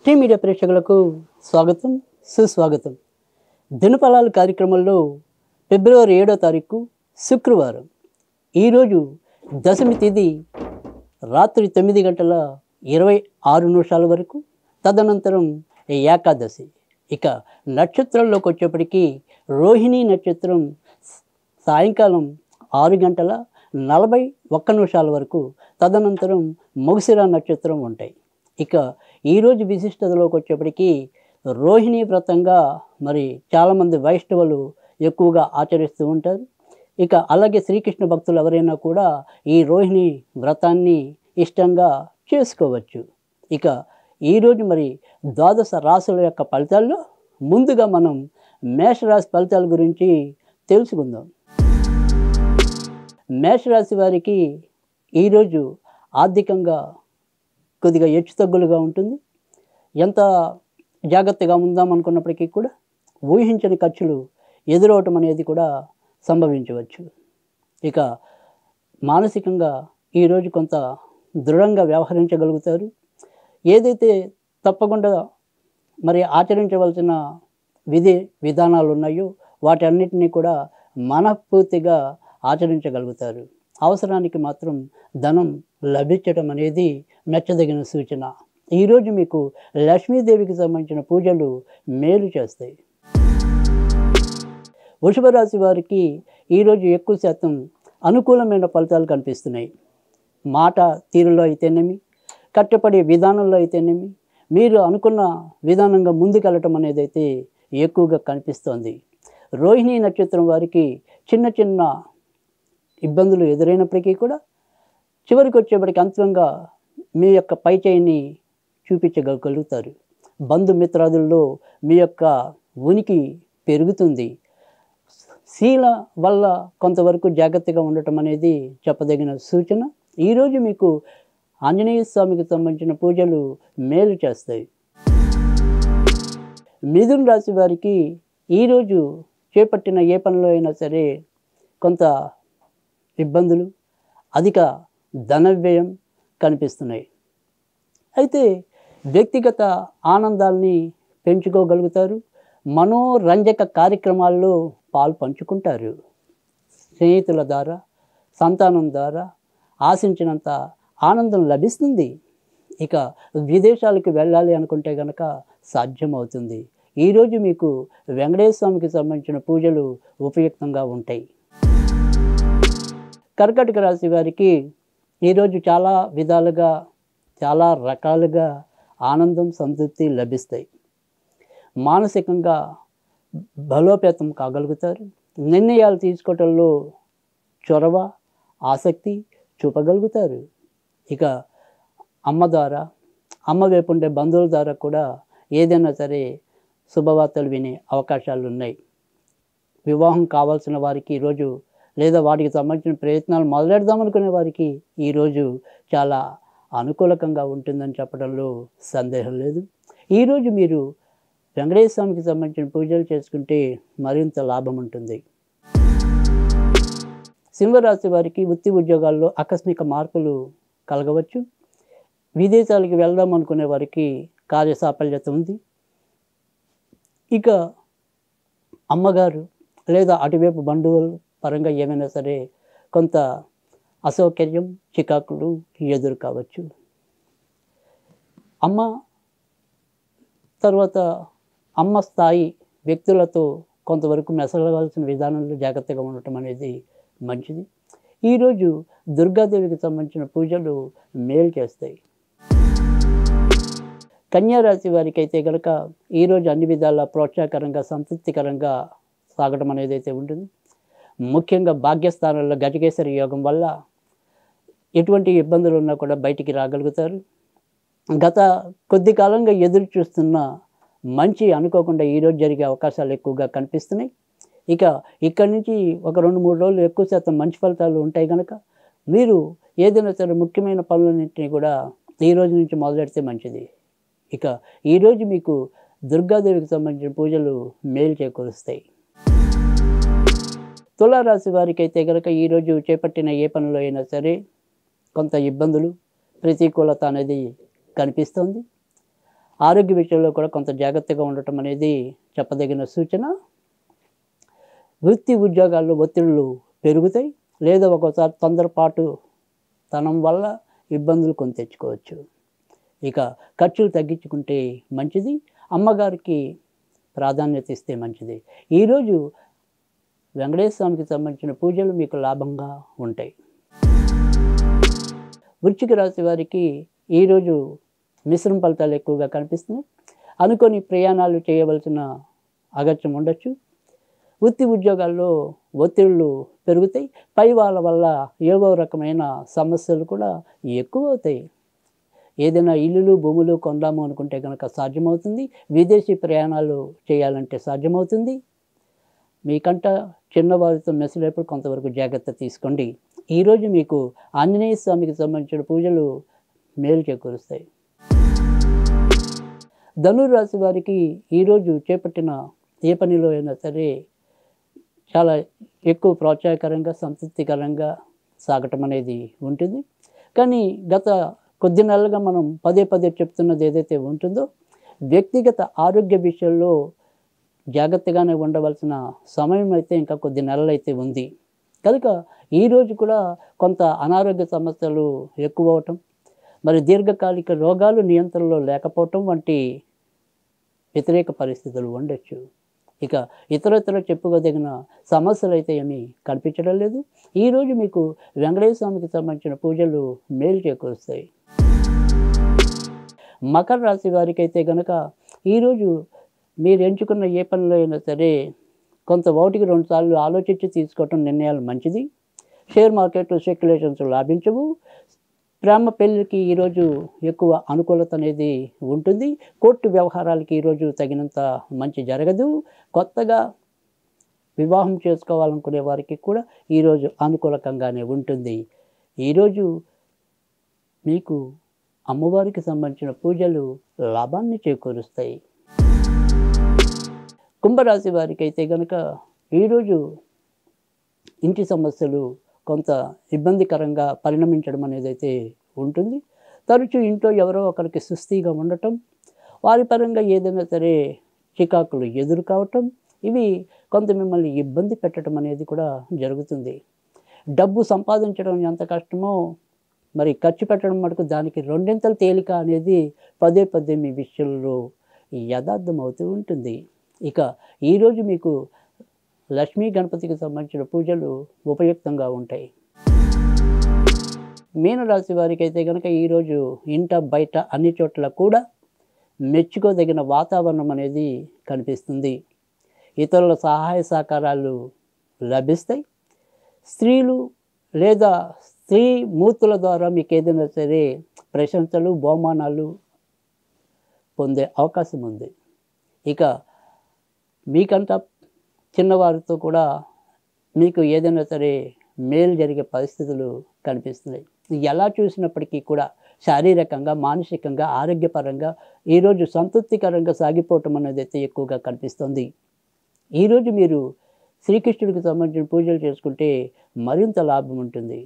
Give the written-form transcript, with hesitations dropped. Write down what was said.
Tea media ప్రేక్షకులకు స్వాగతం, సుస్వాగతం. దినఫలాలు కార్యక్రమంలో ఫిబ్రవరి 7వ తారీఖు శుక్రవారం. ఈరోజు దశమి తిథి రాత్రి 9:26 వరకు, తదనంతరం ఏకాదశి. ఇక నక్షత్రంలోకి వచ్చేప్పటికీ రోహిణీ నక్షత్రం సాయంకాలం 6:41 వరకు, తదనంతరం మొగశిర నక్షత్రం ఉంటాయి. ఇక ఈరోజు విశిష్టతలోకి వచ్చేప్పటికీ రోహిణీ వ్రతంగా మరి చాలామంది వైష్ణవులు ఎక్కువగా ఆచరిస్తూ ఉంటారు. ఇక అలాగే శ్రీకృష్ణ భక్తులు ఎవరైనా కూడా ఈ రోహిణీ వ్రతాన్ని ఇష్టంగా చేసుకోవచ్చు. ఇక ఈరోజు మరి ద్వాదశ రాశుల యొక్క ఫలితాల్లో ముందుగా మనం మేషరాశి ఫలితాల గురించి తెలుసుకుందాం. మేషరాశి వారికి ఈరోజు ఆర్థికంగా కొద్దిగా హెచ్చుతగ్గులుగా ఉంటుంది. ఎంత జాగ్రత్తగా ఉందాం అనుకున్నప్పటికీ కూడా ఊహించని ఖర్చులు ఎదురవటం అనేది కూడా సంభవించవచ్చు. ఇక మానసికంగా ఈరోజు కొంత దృఢంగా వ్యవహరించగలుగుతారు. ఏదైతే తప్పకుండా మరి ఆచరించవలసిన విధానాలు ఉన్నాయో వాటన్నిటినీ కూడా మనఃపూర్తిగా ఆచరించగలుగుతారు. అవసరానికి మాత్రం ధనం లభించడం అనేది మెచ్చదగిన సూచన. ఈరోజు మీకు లక్ష్మీదేవికి సంబంధించిన పూజలు మేలు చేస్తాయి. వృషభ రాశి వారికి ఈరోజు ఎక్కువ శాతం అనుకూలమైన ఫలితాలు కనిపిస్తున్నాయి. మాట తీరులో అయితేనేమి, కట్టపడే విధానంలో అయితేనేమి, మీరు అనుకున్న విధానంగా ముందుకెళ్ళటం అనేది అయితే ఎక్కువగా కనిపిస్తోంది. రోహిణీ నక్షత్రం వారికి చిన్న చిన్న ఇబ్బందులు ఎదురైనప్పటికీ కూడా చివరికి వచ్చేప్పటికి అంతిమంగా మీ యొక్క పై చేయిని చూపించగలుగుతారు. బంధుమిత్రాదుల్లో మీ యొక్క ఉనికి పెరుగుతుంది. శీల వల్ల కొంతవరకు జాగ్రత్తగా ఉండటం అనేది చెప్పదగిన సూచన. ఈరోజు మీకు ఆంజనేయ స్వామికి సంబంధించిన పూజలు మేలు చేస్తాయి. మిథున రాశి వారికి ఈరోజు చేపట్టిన ఏ పనిలో అయినా సరే కొంత ఇబ్బందులు, అధిక ధన వ్యయం కనిపిస్తున్నాయి. అయితే వ్యక్తిగత ఆనందాల్ని పెంచుకోగలుగుతారు. మనోరంజక కార్యక్రమాల్లో పాలు పంచుకుంటారు. స్నేహితుల ద్వారా, సంతానం ద్వారా ఆశించినంత ఆనందం లభిస్తుంది. ఇక విదేశాలకు వెళ్ళాలి అనుకుంటే కనుక సాధ్యమవుతుంది. ఈరోజు మీకు వెంకటేశ్వర స్వామికి సంబంధించిన పూజలు ఉపయుక్తంగా ఉంటాయి. కర్కాటక రాశి వారికి ఈరోజు చాలా విధాలుగా, చాలా రకాలుగా ఆనందం, సంతృప్తి లభిస్తాయి. మానసికంగా బలోపేతం కాగలుగుతారు. నిర్ణయాలు తీసుకోవటంలో చొరవ, ఆసక్తి చూపగలుగుతారు. ఇక అమ్మ ద్వారా, అమ్మ వైపు ఉండే బంధువుల ద్వారా కూడా ఏదైనా సరే శుభవార్తలు వినే అవకాశాలు ఉన్నాయి. వివాహం కావాల్సిన వారికి ఈరోజు, లేదా వాటికి సంబంధించిన ప్రయత్నాలు మొదలెడదామనుకునే వారికి ఈరోజు చాలా అనుకూలకంగా ఉంటుందని చెప్పడంలో సందేహం లేదు. ఈరోజు మీరు వెంకటేశ్వర స్వామికి సంబంధించిన పూజలు చేసుకుంటే మరింత లాభం ఉంటుంది. సింహరాశి వారికి వృత్తి ఉద్యోగాల్లో ఆకస్మిక మార్పులు కలగవచ్చు. విదేశాలకు వెళ్దాం అనుకునే వారికి కార్యసాఫల్యత ఉంది. ఇక అమ్మగారు లేదా అటువైపు బంధువుల పరంగా ఏమైనా సరే కొంత అసౌకర్యం, చికాకులు ఎదురు కావచ్చు. అమ్మ తర్వాత అమ్మ స్థాయి వ్యక్తులతో కొంతవరకు మెసలవలసిన విధానంలో జాగ్రత్తగా ఉండటం అనేది మంచిది. ఈరోజు దుర్గాదేవికి సంబంధించిన పూజలు మేలు చేస్తాయి. కన్యారాశి వారికి అయితే కనుక ఈరోజు అన్ని విధాలా ప్రోత్సాహకరంగా, సంతృప్తికరంగా సాగడం అనేది అయితే ఉంటుంది. ముఖ్యంగా భాగ్యస్థానంలో గజకేసరి యోగం వల్ల ఎటువంటి ఇబ్బందులు ఉన్నా కూడా బయటికి రాగలుగుతారు. గత కొద్ది కాలంగా ఎదురు చూస్తున్న మంచి అనుకోకుండా ఈరోజు జరిగే అవకాశాలు ఎక్కువగా కనిపిస్తున్నాయి. ఇక ఇక్కడి నుంచి ఒక 2-3 రోజులు ఎక్కువ శాతం మంచి ఫలితాలు ఉంటాయి కనుక మీరు ఏదైనా సరే ముఖ్యమైన పనులన్నింటినీ కూడా ఈ రోజు నుంచి మొదలెడితే మంచిది. ఇక ఈరోజు మీకు దుర్గాదేవికి సంబంధించిన పూజలు మేలు చేకూరుస్తాయి. తులారాశి వారికి అయితే కనుక ఈరోజు చేపట్టిన ఏ పనిలో అయినా సరే కొంత ఇబ్బందులు, ప్రతికూలత అనేది కనిపిస్తుంది. ఆరోగ్య విషయంలో కూడా కొంత జాగ్రత్తగా ఉండటం అనేది చెప్పదగిన సూచన. వృత్తి ఉద్యోగాల్లో ఒత్తిడులు పెరుగుతాయి, లేదా ఒక్కోసారి తొందరపాటు తనం వల్ల ఇబ్బందులు కొని తెచ్చుకోవచ్చు. ఇక ఖర్చులు తగ్గించుకుంటే మంచిది. అమ్మగారికి ప్రాధాన్యత ఇస్తే మంచిది. ఈరోజు వెంకటేశ్వర స్వామికి సంబంధించిన పూజలు మీకు లాభంగా ఉంటాయి. వృశ్చిక రాశి వారికి ఈరోజు మిశ్రమ ఫలితాలు ఎక్కువగా కనిపిస్తున్నాయి. అనుకోని ప్రయాణాలు చేయవలసిన అగత్యం ఉండొచ్చు. వృత్తి ఉద్యోగాల్లో ఒత్తిళ్ళు పెరుగుతాయి. పై వాళ్ళ వల్ల ఏవో రకమైన సమస్యలు కూడా ఎక్కువ అవుతాయి. ఏదైనా ఇల్లులు భూములు కొందాము అనుకుంటే కనుక సాధ్యమవుతుంది. విదేశీ ప్రయాణాలు చేయాలంటే సాధ్యమవుతుంది. మీకంట చిన్నవారితో మెసలేపుడు కొంతవరకు జాగ్రత్త తీసుకోండి. ఈరోజు మీకు ఆంజనేయ స్వామికి సంబంధించిన పూజలు మేలు చేకూరుస్తాయి. ధనుర్రాశి వారికి ఈరోజు చేపట్టిన ఏ పనిలో అయినా సరే చాలా ఎక్కువ ప్రోత్సాహకరంగా సంతృప్తికరంగా సాగటం అనేది ఉంటుంది. కానీ గత కొద్ది నెలలుగా మనం పదే పదే చెప్తున్నది ఏదైతే ఉంటుందో, వ్యక్తిగత ఆరోగ్య విషయంలో జాగ్రత్తగానే ఉండవలసిన సమయం అయితే ఇంకా కొద్ది నెలలైతే ఉంది. కనుక ఈరోజు కూడా కొంత అనారోగ్య సమస్యలు ఎక్కువ అవటం, మరి దీర్ఘకాలిక రోగాలు నియంత్రణలో లేకపోవటం వంటి వ్యతిరేక పరిస్థితులు ఉండొచ్చు. ఇక ఇతరత్ర చెప్పుకోదగిన సమస్యలు అయితే ఏమీ కనిపించడం లేదు. ఈరోజు మీకు వెంకటేశ్వర స్వామికి సంబంధించిన పూజలు మేలు చేకూరుస్తాయి. మకర రాశి వారికి అయితే కనుక ఈరోజు మీరు ఎంచుకున్న ఏ పనిలో అయినా సరే కొంత 1-2 సార్లు ఆలోచించి తీసుకోవటం నిర్ణయాలు మంచిది. షేర్ మార్కెట్లో స్పెక్యులేషన్స్ లాభించవు. ప్రేమ పెళ్ళికి ఈరోజు ఎక్కువ అనుకూలత అనేది ఉంటుంది. కోర్టు వ్యవహారాలకి ఈరోజు తగినంత మంచి జరగదు. కొత్తగా వివాహం చేసుకోవాలనుకునే వారికి కూడా ఈరోజు అనుకూలకంగానే ఉంటుంది. ఈరోజు మీకు అమ్మవారికి సంబంధించిన పూజలు లాభాన్ని చేకూరుస్తాయి. కుంభరాశి వారికి అయితే కనుక ఈరోజు ఇంటి సమస్యలు కొంత ఇబ్బందికరంగా పరిణమించడం అనేది అయితే ఉంటుంది. తరచూ ఇంట్లో ఎవరో ఒకరికి సుస్థిగా ఉండటం, వారి పరంగా ఏదైనా సరే చికాకులు ఎదురు కావటం, ఇవి కొంత మిమ్మల్ని ఇబ్బంది పెట్టడం అనేది కూడా జరుగుతుంది. డబ్బు సంపాదించడం ఎంత కష్టమో మరి ఖర్చు పెట్టడం మటుకు దానికి రెండింతలు తేలిక అనేది పదే పదే మీ విషయంలో యథార్థం అవుతూ ఉంటుంది. ఇక ఈరోజు మీకు లక్ష్మీ గణపతికి సంబంధించిన పూజలు ఉపయుక్తంగా ఉంటాయి. మీనరాశి వారికి అయితే కనుక ఈరోజు ఇంట బయట అన్ని చోట్ల కూడా మెచ్చుకోదగిన వాతావరణం అనేది కనిపిస్తుంది. ఇతరుల సహాయ సహకారాలు లభిస్తాయి. స్త్రీలు లేదా స్త్రీ మూర్తుల ద్వారా మీకు ఏదైనా సరే ప్రశంసలు బహుమానాలు పొందే అవకాశం ఉంది. ఇక మీకంతా చిన్నవారితో కూడా మీకు ఏదైనా సరే మేలు జరిగే పరిస్థితులు కనిపిస్తున్నాయి. ఎలా చూసినప్పటికీ కూడా శారీరకంగా మానసికంగా ఆరోగ్యపరంగా ఈరోజు సంతృప్తికరంగా సాగిపోవటం అనేది అయితే ఎక్కువగా కనిపిస్తుంది. ఈరోజు మీరు శ్రీకృష్ణుడికి సంబంధించిన పూజలు చేసుకుంటే మరింత లాభం ఉంటుంది.